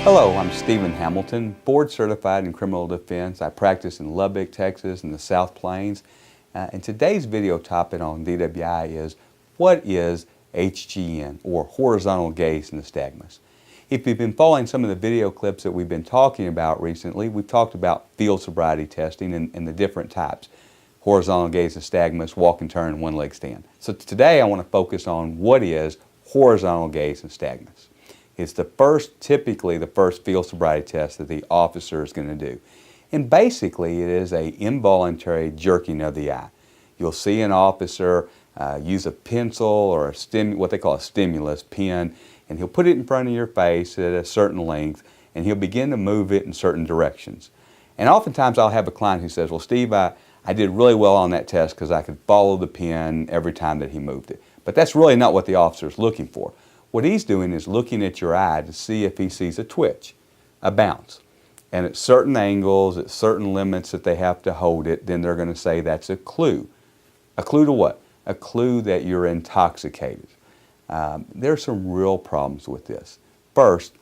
Hello, I'm Stephen Hamilton, board certified in criminal defense. I practice in Lubbock, Texas, and the South Plains. And today's video topic on DWI is, what is HGN, or horizontal gaze nystagmus? If you've been following some of the video clips that we've been talking about recently, we've talked about field sobriety testing and the different types. Horizontal gaze nystagmus, walk and turn, one leg stand. So today I want to focus on what is horizontal gaze nystagmus. It's typically the first field sobriety test that the officer is going to do. And basically it is an involuntary jerking of the eye. You'll see an officer use a pencil or what they call a stimulus pen, and he'll put it in front of your face at a certain length, and he'll begin to move it in certain directions. And oftentimes I'll have a client who says, well, Steve, I did really well on that test because I could follow the pen every time that he moved it. But that's really not what the officer is looking for. What he's doing is looking at your eye to see if he sees a twitch, a bounce. And at certain angles, at certain limits that they have to hold it, then they're going to say that's a clue. A clue to what? A clue that you're intoxicated. There's some real problems with this. First,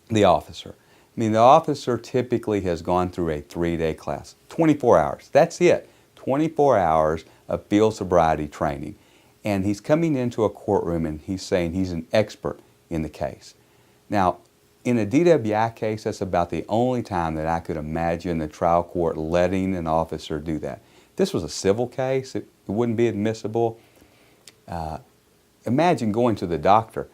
the officer. The officer typically has gone through a 3-day class, 24 hours. That's it, 24 hours of field sobriety training. And he's coming into a courtroom and he's saying he's an expert in the case. Now, in a DWI case, that's about the only time that I could imagine the trial court letting an officer do that. If this was a civil case, it wouldn't be admissible. Imagine going to the doctor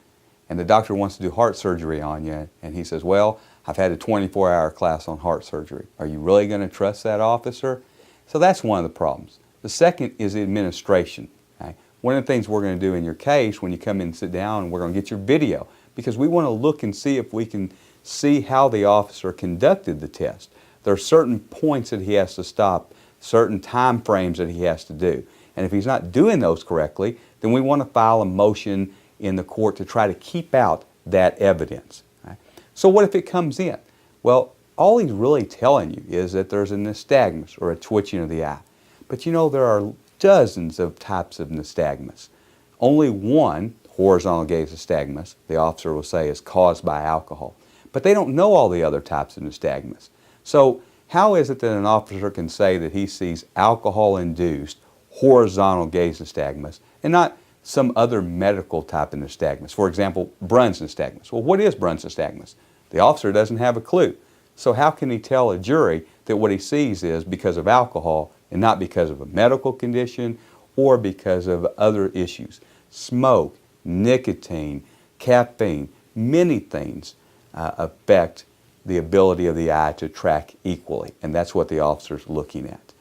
and the doctor wants to do heart surgery on you, and he says, well, I've had a 24-hour class on heart surgery. Are you really going to trust that officer? So that's one of the problems. The second is the administration. Okay? One of the things we're going to do in your case when you come in and sit down, we're going to get your video, because we want to look and see if we can see how the officer conducted the test. There are certain points that he has to stop, certain time frames that he has to do. And if he's not doing those correctly, then we want to file a motion in the court to try to keep out that evidence. Right? So what if it comes in? Well, all he's really telling you is that there's a nystagmus, or a twitching of the eye. But you know, there are dozens of types of nystagmus. Only one, horizontal gaze nystagmus, the officer will say is caused by alcohol. But they don't know all the other types of nystagmus. So how is it that an officer can say that he sees alcohol-induced horizontal gaze nystagmus and not some other medical type of nystagmus? For example, Brunn's nystagmus. Well, what is Brunn's nystagmus? The officer doesn't have a clue. So how can he tell a jury that what he sees is because of alcohol and not because of a medical condition or because of other issues? Smoke, nicotine, caffeine, many things affect the ability of the eye to track equally, and that's what the officer's looking at.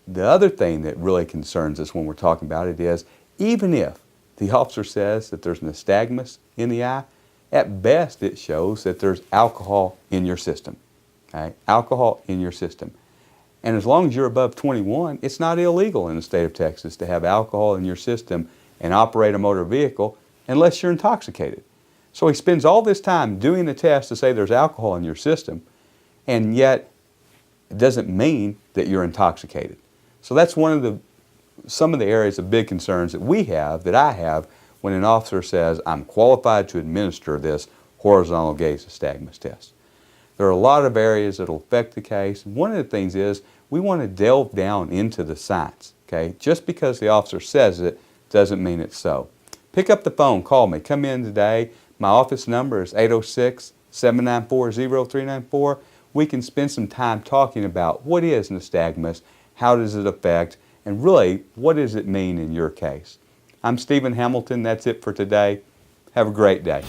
The other thing that really concerns us when we're talking about it is, even if the officer says that there's nystagmus in the eye, at best it shows that there's alcohol in your system. Okay? Alcohol in your system. And as long as you're above 21, it's not illegal in the state of Texas to have alcohol in your system and operate a motor vehicle unless you're intoxicated. So he spends all this time doing the test to say there's alcohol in your system, and yet it doesn't mean that you're intoxicated. So that's some of the areas of big concerns that I have when an officer says, I'm qualified to administer this horizontal gaze nystagmus test. There are a lot of areas that will affect the case. One of the things is we want to delve down into the science. Okay? Just because the officer says it doesn't mean it's so. Pick up the phone, call me, come in today. My office number is 806-794-0394. We can spend some time talking about what is nystagmus, how does it affect, and really, what does it mean in your case? I'm Stephen Hamilton. That's it for today. Have a great day.